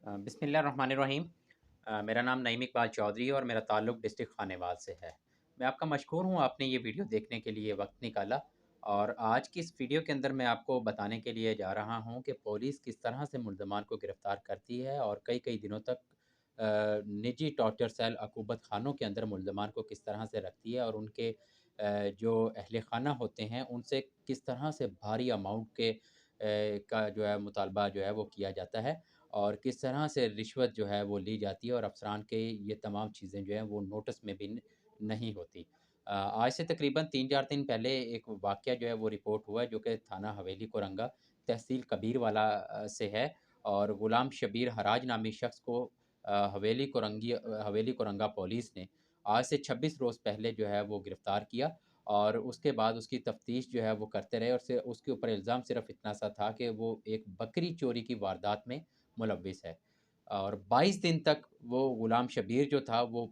बिस्मिल्लाहिर्रहमानिर्रहीम। मेरा नाम नईम इकबाल चौधरी है और मेरा ताल्लुक़ डिस्ट्रिक्ट खानेवाल से है। मैं आपका मशकूर हूँ, आपने ये वीडियो देखने के लिए वक़्त निकाला। और आज की इस वीडियो के अंदर मैं आपको बताने के लिए जा रहा हूँ कि पुलिस किस तरह से मुल्ज़मान को गिरफ़्तार करती है और कई-कई दिनों तक निजी टॉर्चर सेल अक़ूबत खानों के अंदर मुल्ज़मान को किस तरह से रखती है और उनके जो अहले खाना होते हैं, उनसे किस तरह से भारी अमाउंट के का जो है मुतालबा जो है वो किया जाता है और किस तरह से रिश्वत जो है वो ली जाती है और अफ़सरान के ये तमाम चीज़ें जो हैं वो नोटिस में भी नहीं होती। आज से तकरीबन 3-4 दिन पहले एक वाक़या जो है वो रिपोर्ट हुआ है, जो कि थाना हवेली कोरंगा तहसील कबीरवाला से है। और गुलाम शबीर हराज नामी शख़्स को हवेली कोरंगा पुलिस ने आज से 26 रोज़ पहले जो है वो गिरफ़्तार किया। और उसके बाद उसकी तफ़्तीश जो है वो करते रहे और उसके ऊपर इल्ज़ाम सिर्फ़ इतना सा था कि वो एक बकरी चोरी की वारदात में मुलव्विस है। और 22 दिन तक वो गुलाम शबीर जो था वो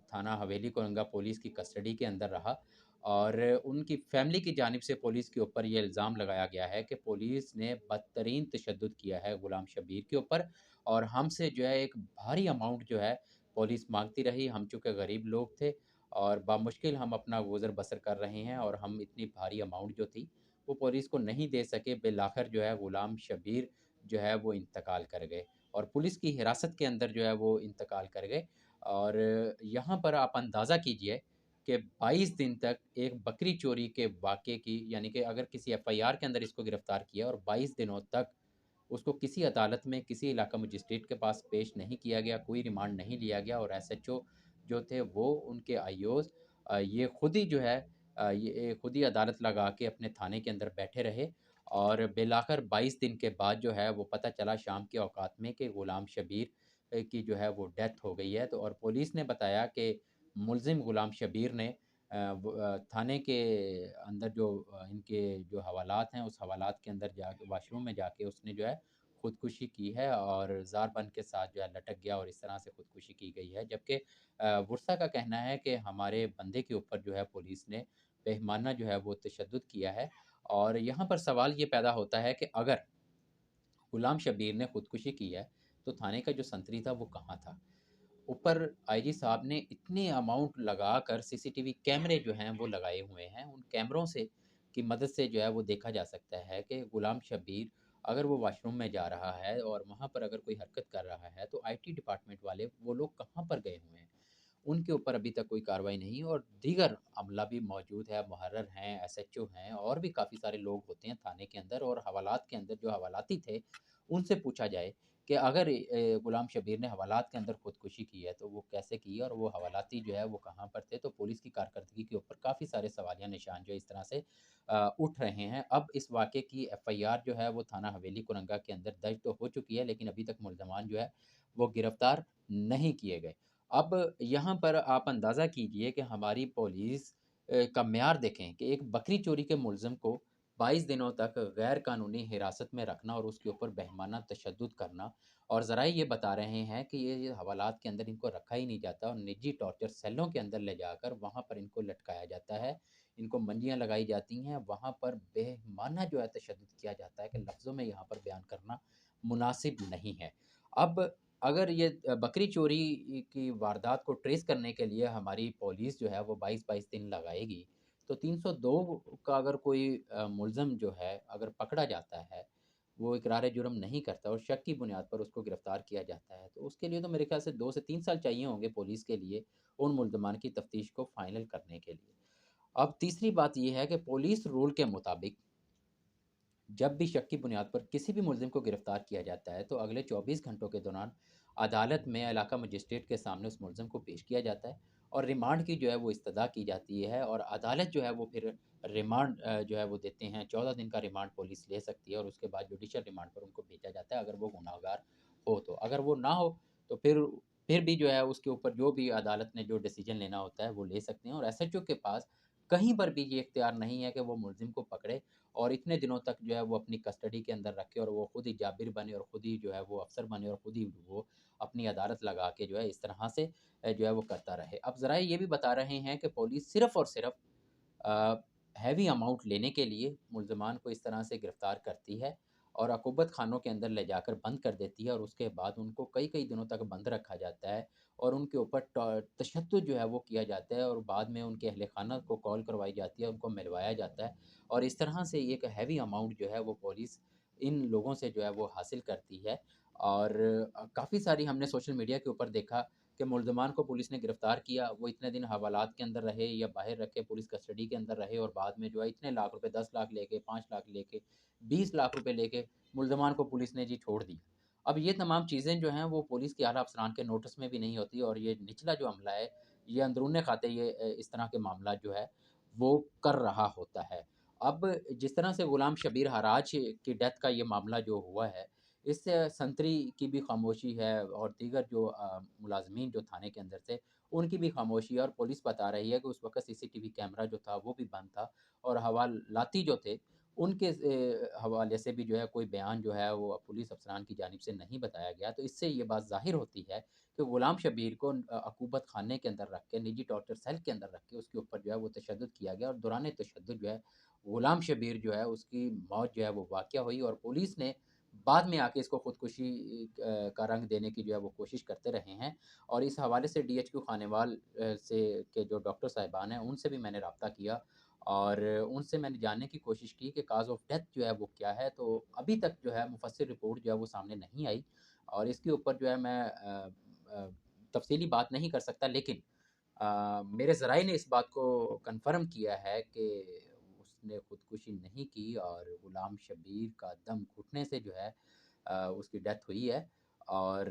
थाना हवेली कोरंगा पुलिस की कस्टडी के अंदर रहा। और उनकी फ़ैमिली की जानिब से पुलिस के ऊपर ये इल्ज़ाम लगाया गया है कि पुलिस ने बदतरीन तशद्दुद किया है गुलाम शबीर के ऊपर। और हमसे जो है एक भारी अमाउंट जो है पुलिस माँगती रही। हम चूँकि गरीब लोग थे और बामुश्किल हम अपना गुज़र-बसर कर रहे हैं और हम इतनी भारी अमाउंट जो थी, वो पुलिस को नहीं दे सके। बिलाखिर जो है गुलाम शबीर जो है वो इंतकाल कर गए और पुलिस की हिरासत के अंदर जो है वो इंतकाल कर गए। और यहाँ पर आप अंदाज़ा कीजिए कि 22 दिन तक एक बकरी चोरी के वाक़ये की, यानी कि अगर किसी एफ़आईआर के अंदर इसको गिरफ़्तार किया और 22 दिनों तक उसको किसी अदालत में, किसी इलाका मजिस्ट्रेट के पास पेश नहीं किया गया, कोई रिमांड नहीं लिया गया और एसएचओ जो थे वो उनके आईओज़ ये खुद ही जो है ये खुद ही अदालत लगा के अपने थाने के अंदर बैठे रहे। और बिलाखिर 22 दिन के बाद जो है वो पता चला शाम के औकात में कि गुलाम शबीर की जो है वो डेथ हो गई है। तो और पुलिस ने बताया कि मुल्ज़िम गुलाम शबीर ने थाने के अंदर जो इनके जो हवालात हैं, उस हवालात के अंदर जाके वॉशरूम में जाके उसने जो है खुदकुशी की है और ज़ारबंद के साथ जो है लटक गया और इस तरह से खुदकुशी की गई है। जबकि बुर्सा का कहना है कि हमारे बंदे के ऊपर जो है पुलिस ने बेईमाना जो है वो तशद्दुद किया है। और यहाँ पर सवाल ये पैदा होता है कि अगर गुलाम शबीर ने खुदकुशी की है, तो थाने का जो संतरी था वो कहाँ था? ऊपर आईजी साहब ने इतने अमाउंट लगाकर सीसीटीवी कैमरे जो हैं वो लगाए हुए हैं। उन कैमरों से की मदद से जो है वो देखा जा सकता है कि गुलाम शबीर अगर वो वॉशरूम में जा रहा है और वहाँ पर अगर कोई हरकत कर रहा है, तो आईटी डिपार्टमेंट वाले वो लोग कहाँ पर गए हुए हैं? उनके ऊपर अभी तक कोई कार्रवाई नहीं और दीगर अमला भी मौजूद है, मुहर्रिर हैं, एसएचओ हैं और भी काफ़ी सारे लोग होते हैं थाने के अंदर और हवालात के अंदर जो हवालाती थे, उनसे पूछा जाए कि अगर गुलाम शबीर ने हवालात के अंदर खुदकुशी की है, तो वो कैसे की है और वो हवालाती जो है वो कहाँ पर थे? तो पुलिस की कारकर्दगी के ऊपर काफ़ी सारे सवालिया निशान जो इस तरह से उठ रहे हैं। अब इस वाक़ये की एफ़आईआर जो है वो थाना हवेली कुरंगा के अंदर दर्ज तो हो चुकी है, लेकिन अभी तक मुल्ज़मान जो है वो गिरफ़्तार नहीं किए गए। अब यहाँ पर आप अंदाज़ा कीजिए कि हमारी पुलिस का म्यार देखें कि एक बकरी चोरी के मुल्ज़िम को 22 दिनों तक गैर कानूनी हिरासत में रखना और उसके ऊपर बेईमाना तशद्दुद करना। और ज़राए ये बता रहे हैं कि ये हवालात के अंदर इनको रखा ही नहीं जाता और निजी टॉर्चर सेलों के अंदर ले जाकर वहाँ पर इनको लटकाया जाता है, इनको मंजियाँ लगाई जाती हैं, वहाँ पर बेईमाना जो है तशद्दुद किया जाता है कि लफ्ज़ों में यहाँ पर बयान करना मुनासिब नहीं है। अब अगर ये बकरी चोरी की वारदात को ट्रेस करने के लिए हमारी पुलिस जो है वो 22-22 दिन लगाएगी, तो 302 का अगर कोई मुल्ज़िम जो है अगर पकड़ा जाता है, वो इकरार जुर्म नहीं करता और शक की बुनियाद पर उसको गिरफ़्तार किया जाता है, तो उसके लिए तो मेरे ख़्याल से 2 से 3 साल चाहिए होंगे पुलिस के लिए, उन मुल्ज़मान की तफ़्तीश को फ़ाइनल करने के लिए। अब तीसरी बात ये है कि पुलिस रूल के मुताबिक जब भी शक की बुनियाद पर किसी भी मुल्ज़िम को गिरफ़्तार किया जाता है, तो अगले 24 घंटों के दौरान अदालत में इलाका मजिस्ट्रेट के सामने उस मुल्ज़िम को पेश किया जाता है और रिमांड की जो है वो इस्तदा की जाती है और अदालत जो है वो फिर रिमांड जो है वो देते हैं। 14 दिन का रिमांड पुलिस ले सकती है और उसके बाद जुडिशल रिमांड पर उनको भेजा जाता है, अगर वो गुनाहगार हो तो। अगर वो ना हो, तो फिर भी जो है उसके ऊपर जो भी अदालत ने जो डिसीज़न लेना होता है, वो ले सकते हैं और एसएचओ के पास कहीं पर भी ये इख्तियार नहीं है कि वो मुल्ज़िम को पकड़े और इतने दिनों तक जो है वो अपनी कस्टडी के अंदर रखे और वो खुद ही जाबिर बने और खुद ही जो है वो अफ़सर बने और खुद ही वो अपनी अदालत लगा के जो है इस तरह से जो है वो करता रहे। अब ज़रा ये भी बता रहे हैं कि पुलिस सिर्फ़ और सिर्फ़ अ, हैवी अमाउंट लेने के लिए मुल्ज़मान को इस तरह से गिरफ़्तार करती है और अक़ूबत खानों के अंदर ले जाकर बंद कर देती है और उसके बाद उनको कई-कई दिनों तक बंद रखा जाता है और उनके ऊपर तशद्दुद जो है वो किया जाता है और बाद में उनके अहल-ए-ख़ाना को कॉल करवाई जाती है, उनको मिलवाया जाता है और इस तरह से एक हेवी अमाउंट जो है वो पुलिस इन लोगों से जो है वो हासिल करती है। और काफ़ी सारी हमने सोशल मीडिया के ऊपर देखा कि मुल्ज़िमान को पुलिस ने गिरफ़्तार किया, वो इतने दिन हवालात के अंदर रहे या बाहर रखे पुलिस कस्टडी के अंदर रहे और बाद में जो है इतने लाख रुपए 10 लाख लेके, 5 लाख लेके, 20 लाख रुपए लेके मुल्ज़िमान को पुलिस ने जी छोड़ दिया। अब ये तमाम चीज़ें जो हैं वो पुलिस के आला अफ़सरान के नोटिस में भी नहीं होती और ये निचला जो अमला है, ये अंदरूनी खाते ये इस तरह के मामला जो है वो कर रहा होता है। अब जिस तरह से गुलाम शब्बीर हराज की डेथ का ये मामला जो हुआ है, इससे संतरी की भी खामोशी है और दीगर जो मुलाज़मीन जो थाने के अंदर थे, उनकी भी खामोशी है और पुलिस बता रही है कि उस वक़्त सीसीटीवी कैमरा जो था वो भी बंद था और हवालाती जो थे, उनके हवाले से भी जो है कोई बयान जो है वो पुलिस अफ़सरान की जानिब से नहीं बताया गया। तो इससे ये बात ज़ाहिर होती है कि गुलाम शब्बीर को अक़ूबत खाने के अंदर रख के, निजी टॉर्चर सेल के अंदर रख के उसके ऊपर जो है वो तशद्दुद किया गया और दौरान तशद्दुद जो है, गुलाम शब्बीर जो है उसकी मौत जो है वो वाक़या हुई और पुलिस ने बाद में आके इसको खुदकुशी का रंग देने की जो है वो कोशिश करते रहे हैं और इस हवाले से डीएचक्यू खानेवाल से के जो डॉक्टर साहिबान हैं, उनसे भी मैंने राब्ता किया और उनसे मैंने जानने की कोशिश की कि काज़ ऑफ डेथ जो है वो क्या है? तो अभी तक जो है मुफ़स्सिल रिपोर्ट जो है वो सामने नहीं आई और इसके ऊपर जो है मैं तफ़सीली बात नहीं कर सकता लेकिन मेरे ज़राए ने इस बात को कन्फ़र्म किया है कि उसने खुदकुशी नहीं की और गुलाम शब्बीर का दम घुटने से जो है उसकी डेथ हुई है और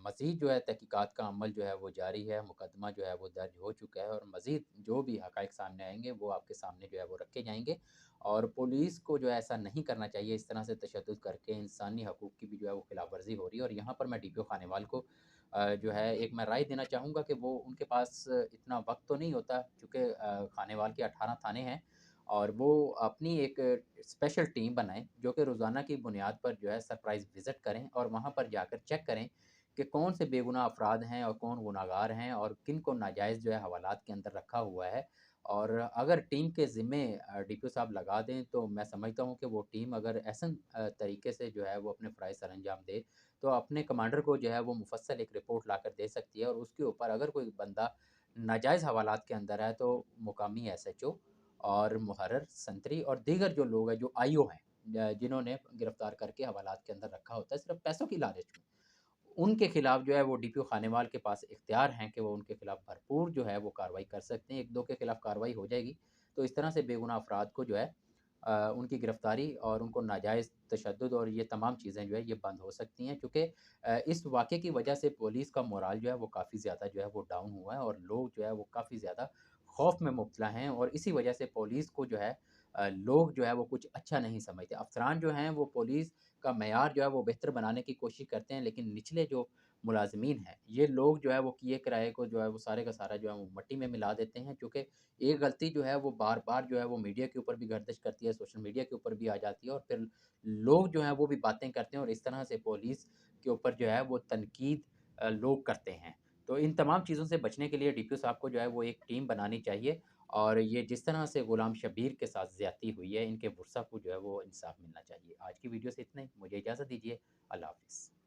मज़ीद जो है तहकीकात का अमल जो है वो जारी है, मुकदमा जो है वो दर्ज हो चुका है और मज़ीद जो भी हक़ाइक़ सामने आएँगे वो आपके सामने जो है वो रखे जाएँगे और पुलिस को जो है ऐसा नहीं करना चाहिए, इस तरह से तशद्दुद करके इंसानी हकूक़ की भी जो है वो ख़िलाफ़वर्ज़ी हो रही है और यहाँ पर मैं डीपीओ खानेवाल को जो है एक मैं राय देना चाहूँगा कि वो उनके पास इतना वक़्त तो नहीं होता चूँकि खानेवाल के 18 थाने हैं और वो अपनी एक स्पेशल टीम बनाएँ, जो कि रोज़ाना की बुनियाद पर जो है सरप्राइज़ विज़िट करें और वहाँ पर जाकर चेक करें कि कौन से बेगुनाह अफ़राद हैं और कौन गुनहगार हैं और किन को नाजायज़ जो है हवालात के अंदर रखा हुआ है। और अगर टीम के ज़िम्मे डीपीओ साहब लगा दें, तो मैं समझता हूँ कि वो टीम अगर एहसन तरीके से जो है वो अपने फ़राइज़ सरअंजाम दे, तो अपने कमांडर को जो है वो मुफ़स्सल एक रिपोर्ट लाकर दे सकती है और उसके ऊपर अगर कोई बंदा नाजायज़ हवालात के अंदर है, तो मुकामी एसएचओ और मुहर्रिर, संतरी और दीगर जो लोग हैं, जो आईओ हैं जिन्होंने गिरफ़्तार करके हवालात के अंदर रखा होता है सिर्फ़ पैसों की लालच में, उनके खिलाफ़ जो है वो डीपीओ खानेवाल के पास इख्तियार हैं कि वो उनके खिलाफ़ भरपूर जो है वो कार्रवाई कर सकते हैं। 1-2 के खिलाफ़ कार्रवाई हो जाएगी, तो इस तरह से बेगुनाह अफ़राद को जो है उनकी गिरफ़्तारी और उनको नाजायज़ तशद्दुद और ये तमाम चीज़ें जो है ये बंद हो सकती हैं क्योंकि इस वाक़ये की वजह से पुलिस का मोराल जो है वो काफ़ी ज़्यादा जो है वो डाउन हुआ है और लोग जो है वो काफ़ी ज़्यादा खौफ़ में मुब्तला हैं और इसी वजह से पुलिस को जो है लोग जो है वो कुछ अच्छा नहीं समझते। अफ़सरान जो हैं वो पुलिस का मयार जो है वो बेहतर बनाने की कोशिश करते हैं, लेकिन निचले जो मुलाज़मीन हैं, ये लोग जो है वो किए कराए को जो है वो सारे का सारा जो है वो मट्टी में मिला देते हैं क्योंकि एक गलती जो है वो बार-बार जो है वो मीडिया के ऊपर भी गर्दिश करती है, सोशल मीडिया के ऊपर भी आ जाती है और फिर लोग जो हैं वो भी बातें करते हैं और इस तरह से पुलिस के ऊपर जो है वो तनकीद लोग करते हैं। तो इन तमाम चीज़ों से बचने के लिए डीपीओ साहब को जो है वो एक टीम बनानी चाहिए और ये जिस तरह से गुलाम शब्बीर के साथ ज़्यादती हुई है, इनके वुरसा को जो है वो इंसाफ़ मिलना चाहिए। आज की वीडियो से इतना ही, मुझे इजाज़त दीजिए। अल्लाह हाफ़िज़।